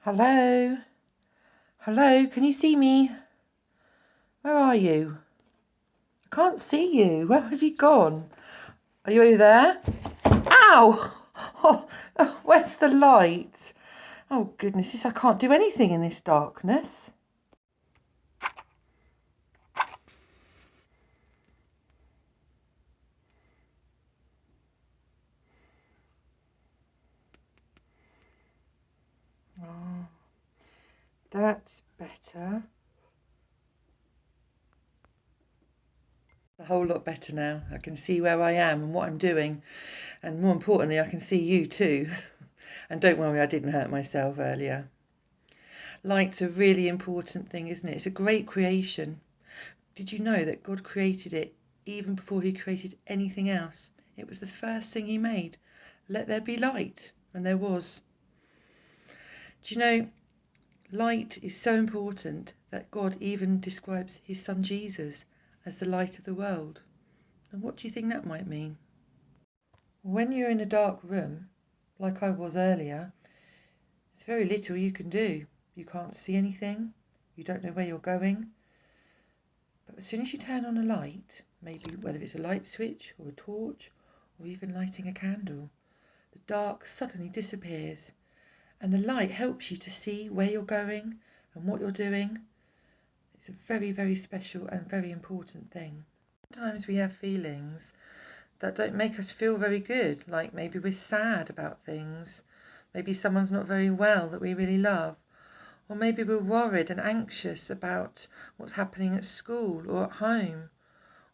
Hello? Hello, can you see me? Where are you? I can't see you. Where have you gone? Are you over there? Ow! Oh, where's the light? Oh goodness, I can't do anything in this darkness. Oh, that's better. A whole lot better now. I can see where I am and what I'm doing, and more importantly I can see you too. And don't worry, I didn't hurt myself earlier. Light's a really important thing, isn't it? It's a great creation. Did you know that God created it even before he created anything else? It was the first thing he made. Let there be light, and there was. Do you know, light is so important that God even describes his son Jesus as the light of the world. And what do you think that might mean? When you're in a dark room, like I was earlier, there's very little you can do. You can't see anything, you don't know where you're going. But as soon as you turn on a light, maybe whether it's a light switch or a torch or even lighting a candle, the dark suddenly disappears and the light helps you to see where you're going and what you're doing. It's a very, very special and very important thing. Sometimes we have feelings that don't make us feel very good, like maybe we're sad about things, maybe someone's not very well that we really love, or maybe we're worried and anxious about what's happening at school or at home,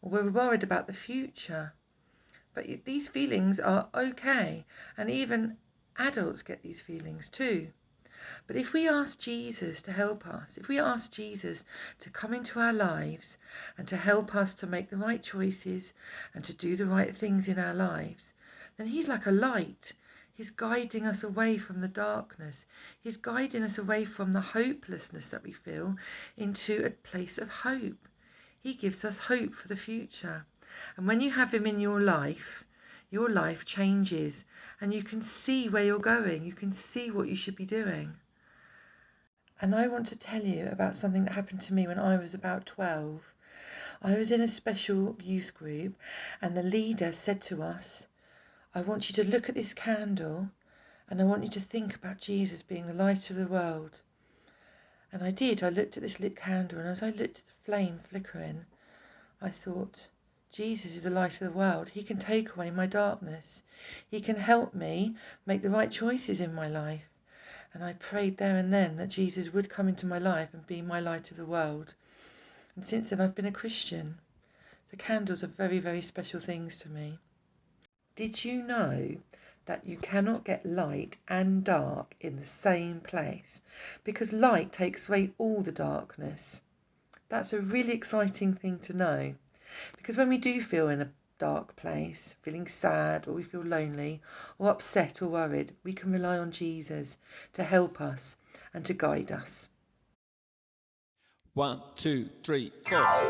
or we're worried about the future. But these feelings are okay, and even adults get these feelings too. But if we ask Jesus to help us, if we ask Jesus to come into our lives and to help us to make the right choices and to do the right things in our lives, then he's like a light. He's guiding us away from the darkness. He's guiding us away from the hopelessness that we feel into a place of hope. He gives us hope for the future. And when you have him in your life changes and you can see where you're going. You can see what you should be doing. And I want to tell you about something that happened to me when I was about 12. I was in a special youth group and the leader said to us, I want you to look at this candle and I want you to think about Jesus being the light of the world. And I did. I looked at this lit candle, and as I looked at the flame flickering, I thought, Jesus is the light of the world. He can take away my darkness. He can help me make the right choices in my life. And I prayed there and then that Jesus would come into my life and be my light of the world. And since then I've been a Christian. The candles are very, very special things to me. Did you know that you cannot get light and dark in the same place? Because light takes away all the darkness. That's a really exciting thing to know. Because when we do feel in a dark place, feeling sad, or we feel lonely, or upset or worried, we can rely on Jesus to help us and to guide us. 1, 2, 3, 4.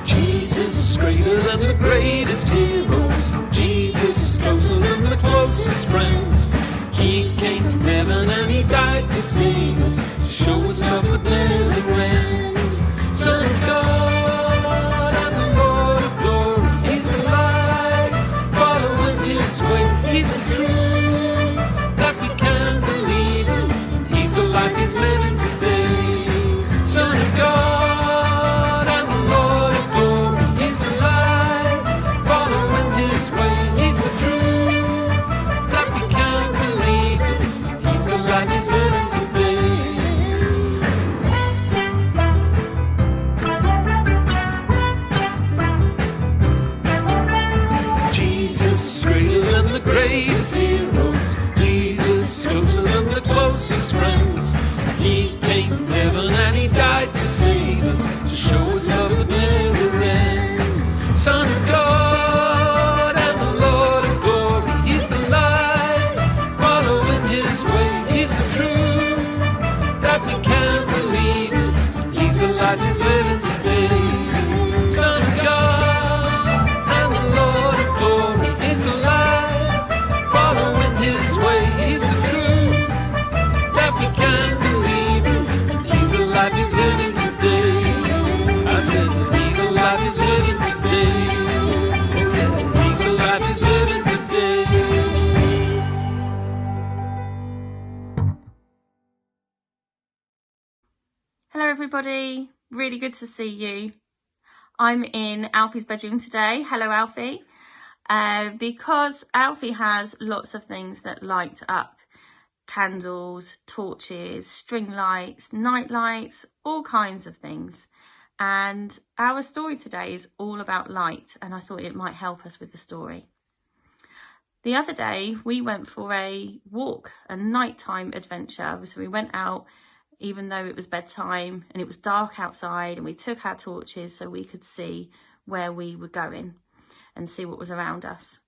Jesus is greater than the greatest heroes. Jesus is closer than the closest friends. He came from heaven and he died to save us, to show us love that never ends. Son of God and the Lord of glory. He's the light, following his way. He's the truth that we can believe in. He's the life he's living today. Son of God and the Lord of glory. He's the light, really good to see you. I'm in Alfie's bedroom today. Hello, Alfie. Because Alfie has lots of things that light up. Candles, torches, string lights, night lights, all kinds of things. And our story today is all about light, and I thought it might help us with the story. The other day we went for a walk, a nighttime adventure. So we went out even though it was bedtime and it was dark outside, and we took our torches so we could see where we were going and see what was around us.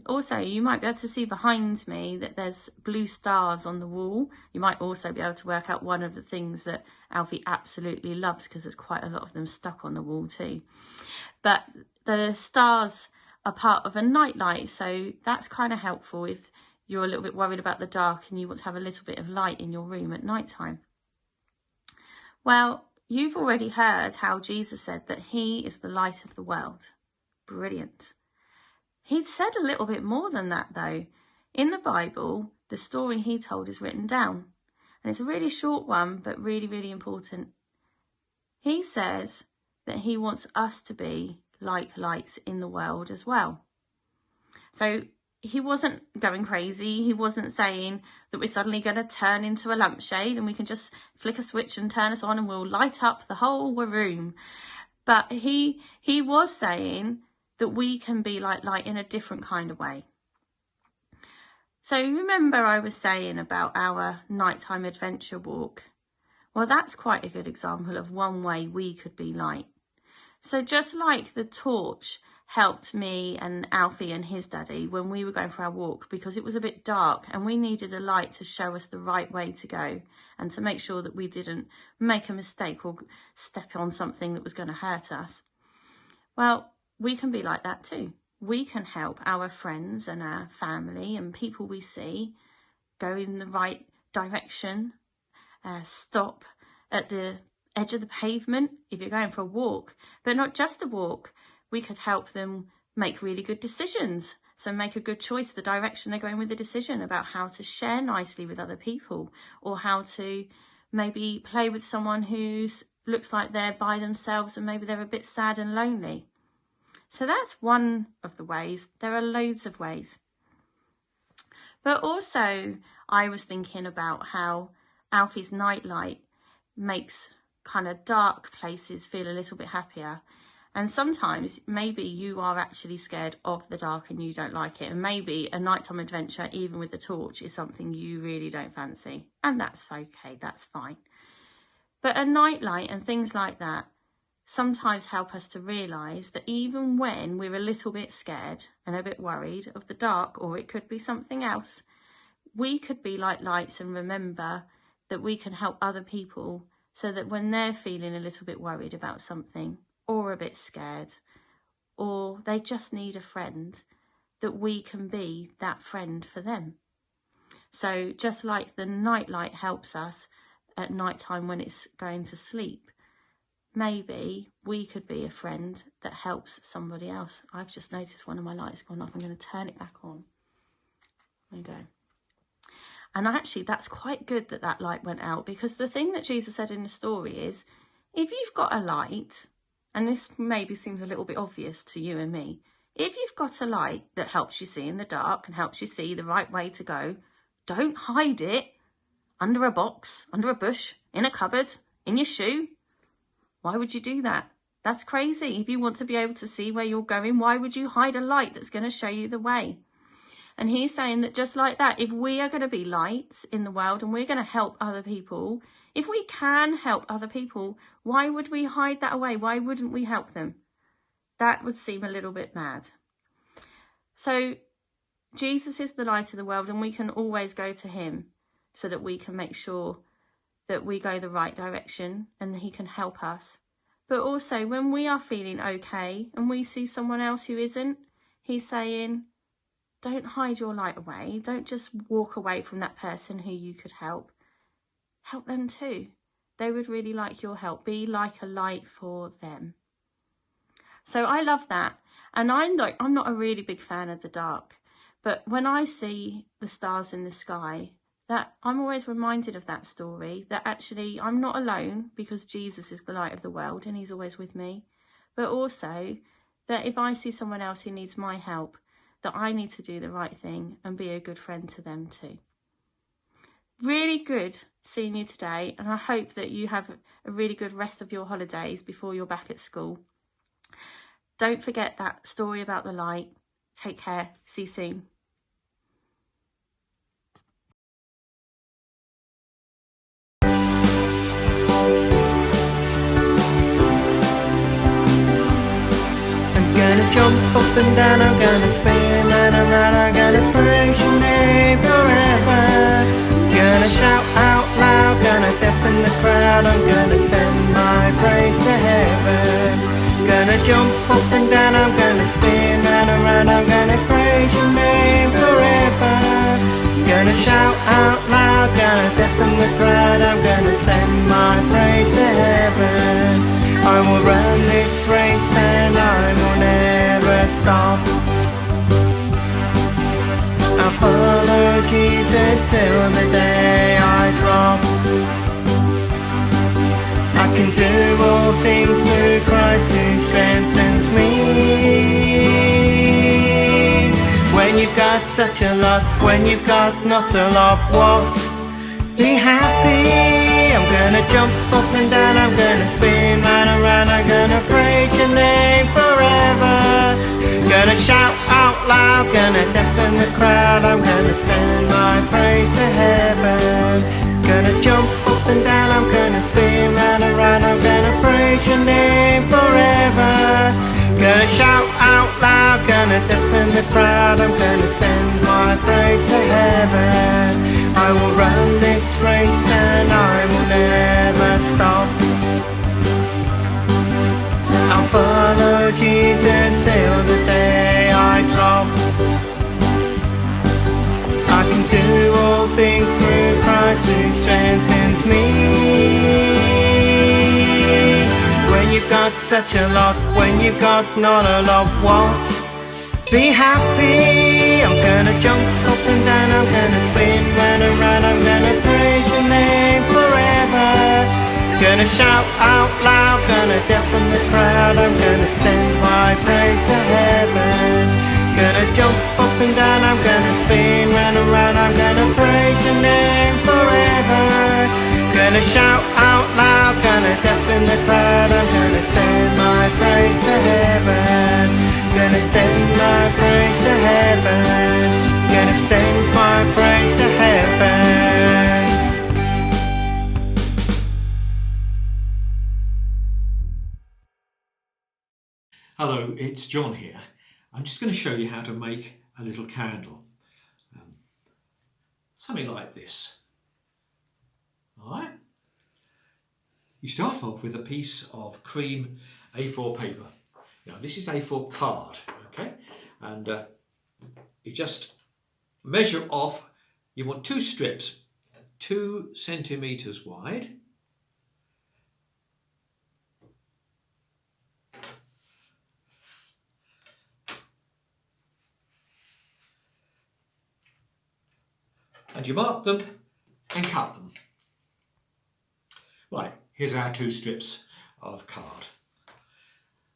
Also, you might be able to see behind me that there's blue stars on the wall. You might also be able to work out one of the things that Alfie absolutely loves, because there's quite a lot of them stuck on the wall too. But the stars are part of a nightlight, so that's kind of helpful if you're a little bit worried about the dark and you want to have a little bit of light in your room at night time. Well, you've already heard how Jesus said that he is the light of the world. Brilliant. He said a little bit more than that though. In the Bible, the story he told is written down, and it's a really short one, but really, really important. He says that he wants us to be like lights in the world as well. So he wasn't going crazy. He wasn't saying that we're suddenly going to turn into a lampshade and we can just flick a switch and turn us on and we'll light up the whole room. But he was saying that we can be like light in a different kind of way. So remember I was saying about our nighttime adventure walk? Well, that's quite a good example of one way we could be light. So just like the torch helped me and Alfie and his daddy when we were going for our walk, because it was a bit dark and we needed a light to show us the right way to go and to make sure that we didn't make a mistake or step on something that was going to hurt us. Well, we can be like that too. We can help our friends and our family and people we see go in the right direction, stop at the edge of the pavement if you're going for a walk, but not just a walk. We could help them make really good decisions. So make a good choice, the direction they're going with the decision, about how to share nicely with other people, or how to maybe play with someone who looks like they're by themselves and maybe they're a bit sad and lonely. So that's one of the ways. There are loads of ways. But also I was thinking about how Alfie's nightlight makes kind of dark places feel a little bit happier. And sometimes maybe you are actually scared of the dark and you don't like it. And maybe a nighttime adventure, even with a torch, is something you really don't fancy. And that's okay, that's fine. But a nightlight and things like that sometimes help us to realise that even when we're a little bit scared and a bit worried of the dark, or it could be something else, we could be like lights and remember that we can help other people, so that when they're feeling a little bit worried about something or a bit scared, or they just need a friend, that we can be that friend for them. So just like the nightlight helps us at night time when it's going to sleep, maybe we could be a friend that helps somebody else. I've just noticed one of my lights gone off. I'm going to turn it back on. There you go. And actually, that's quite good that that light went out, because the thing that Jesus said in the story is, if you've got a light, and this maybe seems a little bit obvious to you and me, if you've got a light that helps you see in the dark and helps you see the right way to go, don't hide it under a box, under a bush, in a cupboard, in your shoe. Why would you do that? That's crazy. If you want to be able to see where you're going, why would you hide a light that's going to show you the way? And he's saying that just like that, if we are going to be lights in the world and we're going to help other people, if we can help other people, why would we hide that away? Why wouldn't we help them? That would seem a little bit mad. So Jesus is the light of the world, and we can always go to him so that we can make sure that we go the right direction and he can help us. But also when we are feeling okay and we see someone else who isn't, he's saying, don't hide your light away. Don't just walk away from that person who you could help. Help them too. They would really like your help. Be like a light for them. So I love that. And I'm not a really big fan of the dark. But when I see the stars in the sky, that I'm always reminded of that story, that actually I'm not alone because Jesus is the light of the world and he's always with me, but also that if I see someone else who needs my help, that I need to do the right thing and be a good friend to them too. Really good seeing you today, and I hope that you have a really good rest of your holidays before you're back at school. Don't forget that story about the light. Take care. See you soon. I'm gonna jump up and down, I'm gonna spin and around, I'm gonna praise your name forever. Gonna shout out loud, gonna deafen the crowd, I'm gonna send my praise to heaven. Gonna jump up and down, I'm gonna spin and around, I'm gonna praise your name forever. Gonna shout out loud, gonna deafen the crowd, I'm gonna send my praise to heaven. I will run this race and I will never stop. I'll follow Jesus till the day I drop. I can do all things through Christ who strengthens me. When you've got such a lot, when you've got not a lot, what? Be happy. I'm gonna jump up and down, I'm gonna spin round and round, I'm gonna praise your name forever. Gonna shout out loud, gonna deafen the crowd, I'm gonna send my praise to heaven. Gonna jump up and down, I'm gonna spin round and round, I'm gonna praise your name forever. Gonna shout out loud, gonna deafen the crowd, I'm gonna send my praise to heaven. I will run this race and I will never stop. I'll follow Jesus till the day I drop. I can do all things through Christ who strengthens me. When you've got such a lot, when you've got not a lot, what? Be happy. I'm gonna jump up and down, I'm gonna spin round and round, I'm gonna praise your name forever. Gonna shout out loud, gonna deafen the crowd, I'm gonna send my praise to heaven. Gonna jump up and down, I'm gonna spin round and round, I'm gonna praise your name forever. Gonna shout out loud, gonna deafen the crowd, I'm gonna send my praise to heaven. Gonna send my praise to heaven. Gonna send my praise to heaven. Hello, it's John here. I'm just going to show you how to make a little candle. Something like this. Alright? You start off with a piece of cream A4 paper. Now this is A4 card, okay? And you just measure off, you want 2 strips, 2 centimeters wide. And you mark them and cut them. Right, here's our 2 strips of card.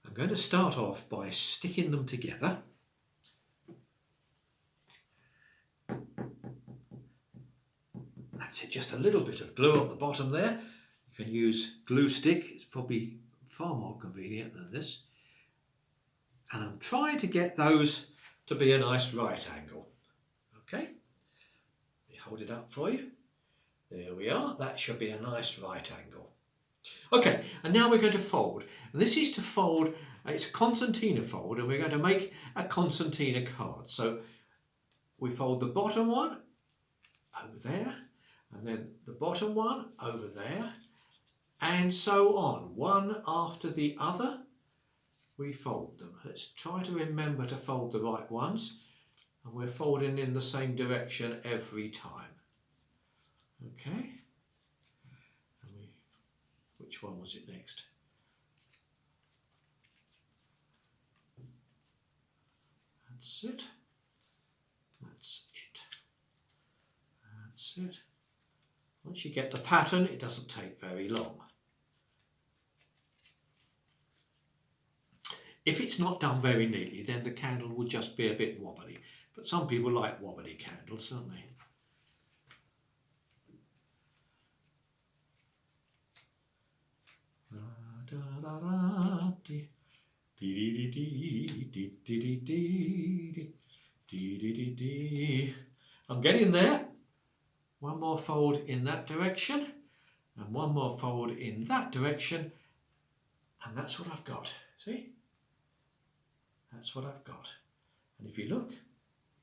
I'm going to start off by sticking them together. That's it, just a little bit of glue at the bottom there. You can use glue stick, it's probably far more convenient than this. And I'm trying to get those to be a nice right angle. Okay, let me hold it up for you. There we are, that should be a nice right angle. Okay, and now we're going to fold. And this is to fold, it's a concertina fold, and we're going to make a concertina card. So we fold the bottom one over there, and then the bottom one over there, and so on, one after the other. We fold them. Let's try to remember to fold the right ones, and we're folding in the same direction every time. Okay. Which one was it next? That's it. That's it. That's That's it. Once you get the pattern, it doesn't take very long. If it's not done very neatly, then the candle will just be a bit wobbly. But some people like wobbly candles, don't they? I'm getting there. One more fold in that direction and one more fold in that direction, and that's what I've got. See? That's what I've got. And if you look,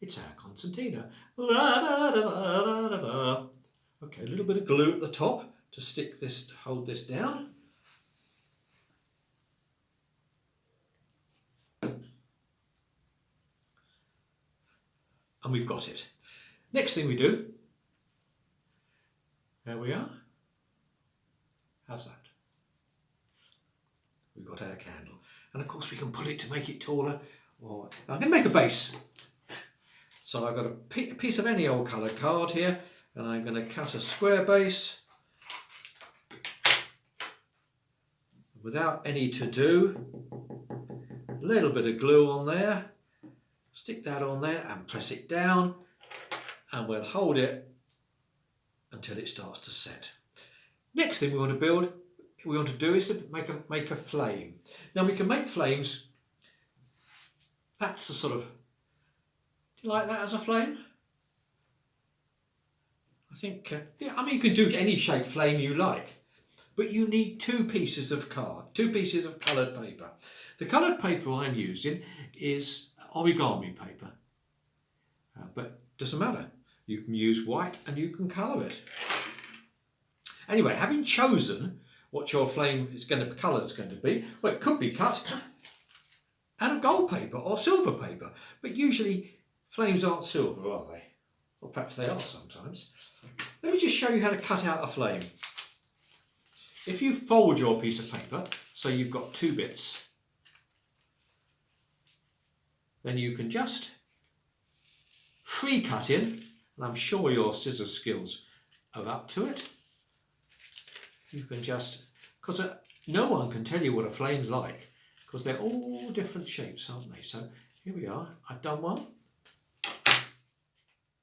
it's our concertina. Okay, a little bit of glue at the top to stick this, to hold this down. And we've got it. Next thing we do, there we are. How's that? We've got our candle. And of course we can pull it to make it taller. Or I'm going to make a base. So I've got a piece of any old coloured card here, and I'm going to cut a square base without any to-do. A little bit of glue on there. Stick that on there and press it down, and we'll hold it until it starts to set. Next thing we want to do is to make a flame. Now we can make flames. That's the sort of, do you like that as a flame? I think, yeah, I mean you can do any shape flame you like, but you need two pieces of coloured paper. The coloured paper I'm using is origami paper, but doesn't matter. You can use white and you can colour it. Anyway, having chosen what your flame colour is going to be, well, it could be cut out of gold paper or silver paper, but usually flames aren't silver, are they? Or perhaps they are sometimes. Let me just show you how to cut out a flame. If you fold your piece of paper so you've got two bits, then you can just free cut in, and I'm sure your scissors skills are up to it. You can just, because no one can tell you what a flame's like, because they're all different shapes, aren't they? So here we are, I've done one.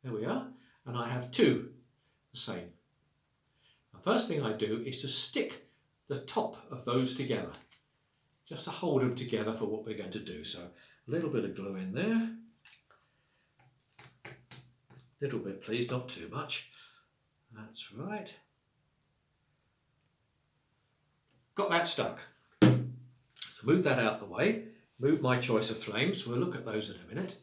There we are, and I have two the same. The first thing I do is to stick the top of those together, just to hold them together for what we're going to do. So a little bit of glue in there. Little bit, please, not too much. That's right. Got that stuck. So move that out the way. Move my choice of flames. We'll look at those in a minute.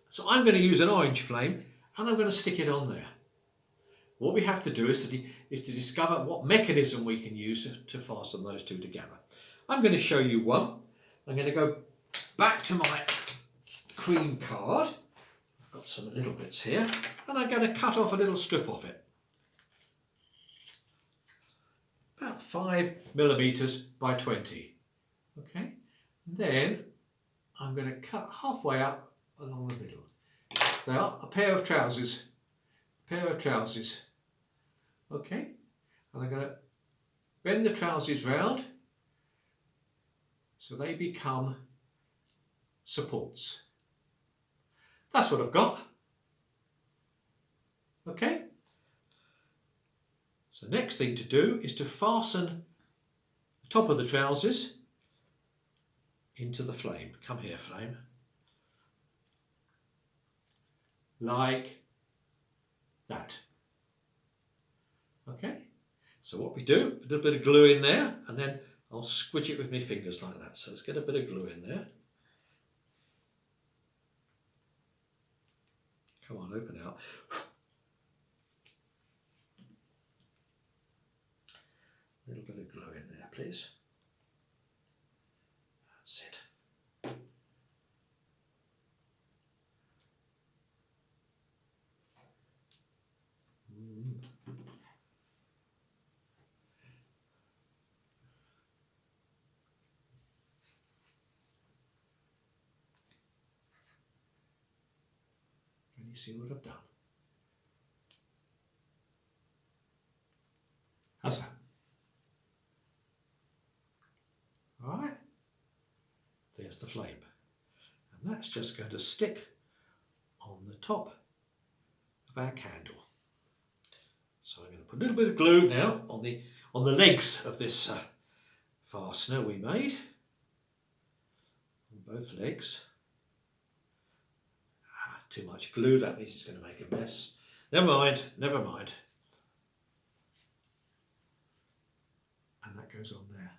So I'm going to use an orange flame, and I'm going to stick it on there. What we have to do is to discover what mechanism we can use to fasten those two together. I'm going to show you one. I'm going to go back to my cream card. I've got some little bits here, and I'm going to cut off a little strip of it. About 5mm by 20. Okay, then I'm going to cut halfway up along the middle. Now a pair of trousers. Okay, and I'm going to bend the trousers round so they become supports. That's what I've got. Okay. So the next thing to do is to fasten the top of the trousers into the flame. Come here, flame. Like that. Okay. So what we do, a little bit of glue in there, and then I'll squidge it with my fingers like that. So let's get a bit of glue in there. Come on, open out. A little bit of glue in there, please. That's it. Can you see what I've done? there's the flame. And that's just going to stick on the top of our candle. So I'm going to put a little bit of glue now on the legs of this fastener we made. On both legs. Too much glue, that means it's going to make a mess. Never mind, never mind. And that goes on there.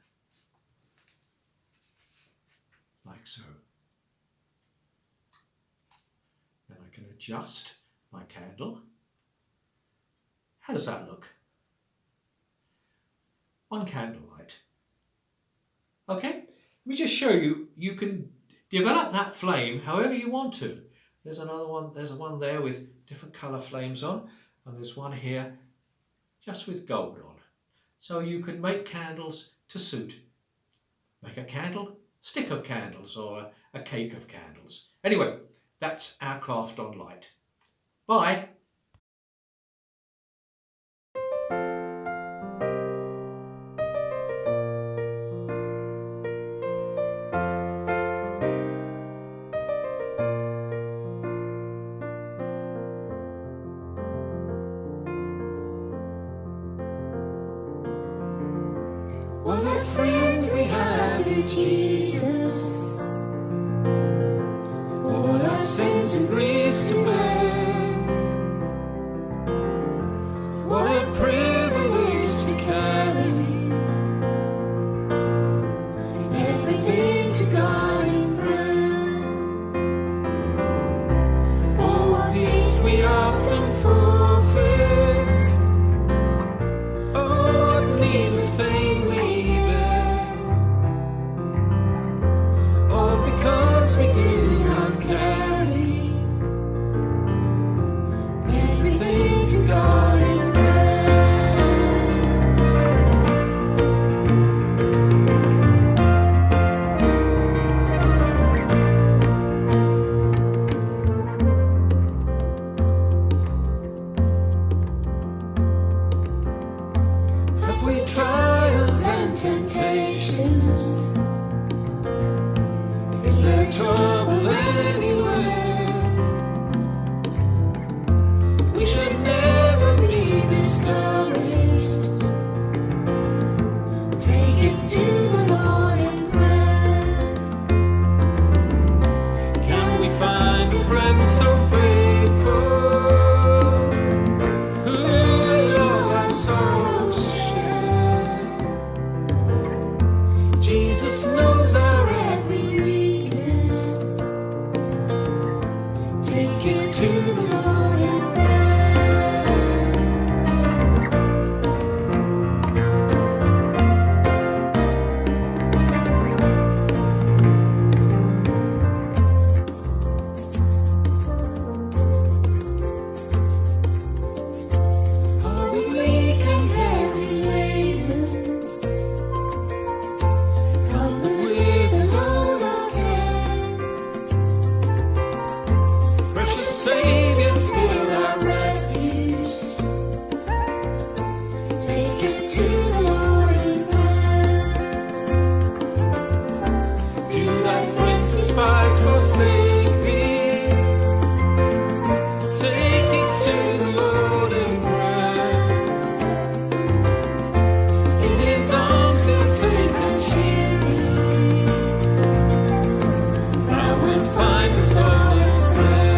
Like so. Then I can adjust my candle. How does that look? One candlelight. Okay, let me just show you, you can develop that flame however you want to. There's another one, there's one there with different colour flames on, and there's one here just with gold on. So you can make candles to suit. Make a candle, stick of candles, or a cake of candles. Anyway, that's our craft on light. Bye. What a friend we have in Jesus. All our sins and griefs to bear. What a privilege to carry everything to God in prayer. Oh, what peace we often forfeit. Oh, what needless pain we bear. All because we do not carry everything to God in prayer. Have we trials and temptations? Is there trouble anywhere? We should never be discouraged. Take it to the Lord in prayer. Can we find a friend so faithful, who will all our sorrows share? Jesus knows our every weakness. Take it to the Lord in prayer. Are we weak and heavy laden, covered with a load of care? Precious Savior, still our refuge. Take it to the Lord in prayer. Do thy friends despise, forsake thee? Take it to the Lord in prayer. In his arms he'll take and shield thee. Thou wilt find a solace there.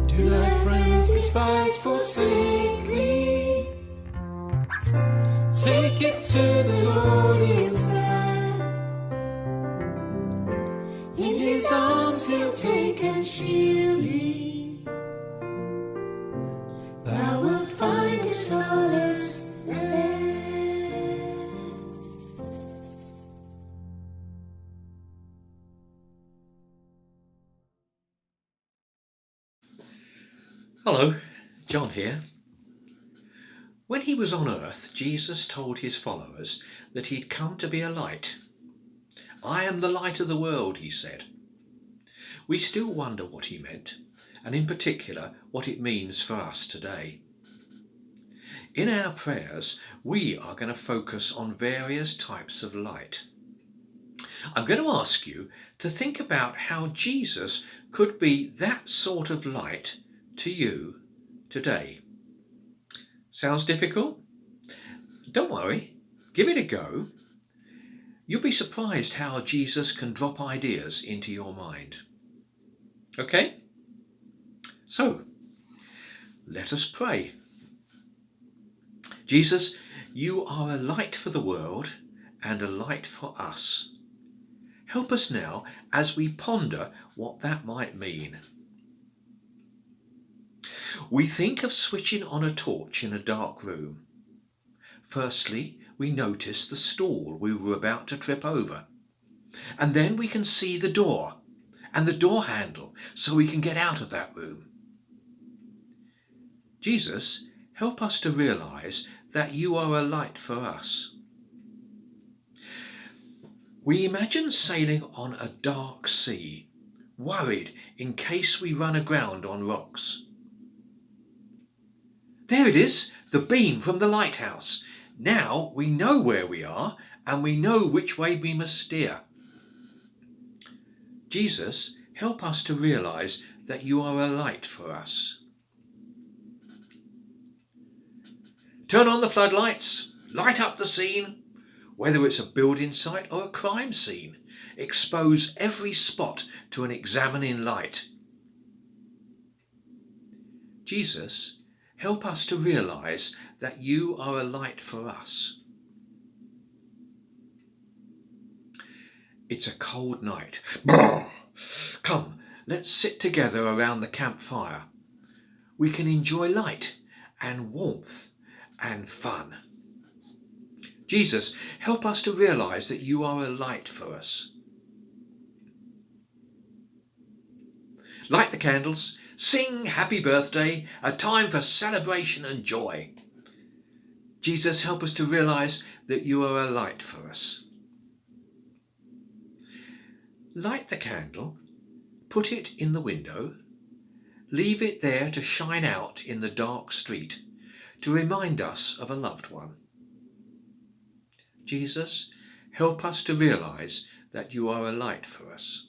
Do thy friends despise, forsake thee? Take it to the Lord in prayer. In his arms he'll take and shield thee. Thou wilt find a solace there. Hello, John here. When he was on earth, Jesus told his followers that he'd come to be a light. I am the light of the world, he said. We still wonder what he meant, and in particular what it means for us today. In our prayers, we are going to focus on various types of light. I'm going to ask you to think about how Jesus could be that sort of light to you today. Sounds difficult? Don't worry, give it a go. You'll be surprised how Jesus can drop ideas into your mind. Okay? So, let us pray. Jesus, you are a light for the world and a light for us. Help us now as we ponder what that might mean. We think of switching on a torch in a dark room. Firstly, we notice the stall we were about to trip over. And then we can see the door and the door handle so we can get out of that room. Jesus, help us to realize that you are a light for us. We imagine sailing on a dark sea, worried in case we run aground on rocks. There it is, the beam from the lighthouse. Now we know where we are and we know which way we must steer. Jesus, help us to realize that you are a light for us. Turn on the floodlights, light up the scene. Whether it's a building site or a crime scene, expose every spot to an examining light. Jesus, help us to realize that you are a light for us. It's a cold night. Come, let's sit together around the campfire. We can enjoy light and warmth and fun. Jesus, help us to realize that you are a light for us. Light the candles, sing happy birthday, a time for celebration and joy. Jesus, help us to realize that you are a light for us. Light the candle, put it in the window, leave it there to shine out in the dark street, to remind us of a loved one. Jesus, help us to realize that you are a light for us.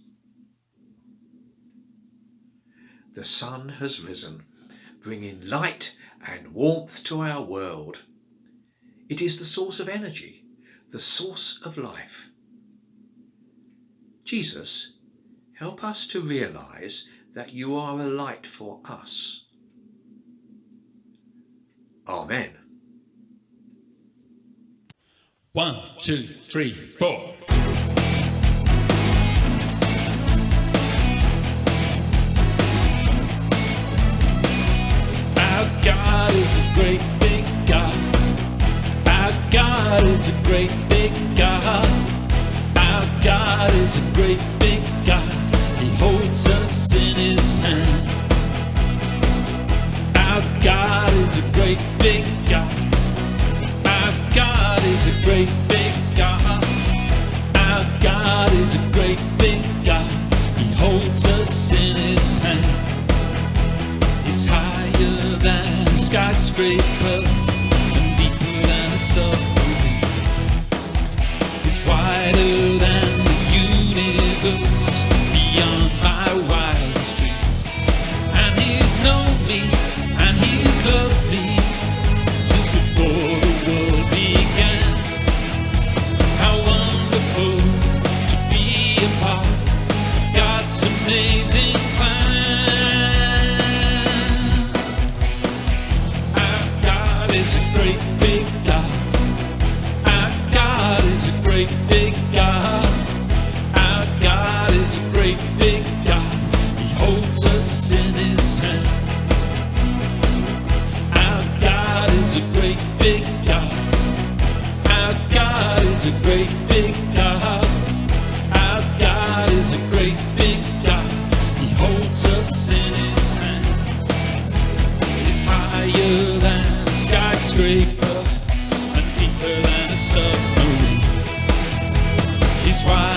The sun has risen, bringing light and warmth to our world. It is the source of energy, the source of life. Jesus, help us to realize that you are a light for us. Amen. 1, 2, 3, 4. Our God is a great big God. Our God is a great big God. Our God is a great big God. He holds us in his hand. Our God is a great big God. Our God is a great big God. Our God is a great big God. He holds us in his hand. He's higher than a skyscraper and deeper than a submarine. He's wider than the universe, beyond my wildest dreams. And he's known me, and he's loved me since before the world began. How wonderful to be a part of God's amazing plan. Our God is a great big God. Our God is a great big God. Our God is a great big God. He holds us in his hand. Our God is a great big God. Our God is a great big God. Our God is a great big God. He holds us in his hand. He's higher than a skyscraper and deeper than a submarine. He's wide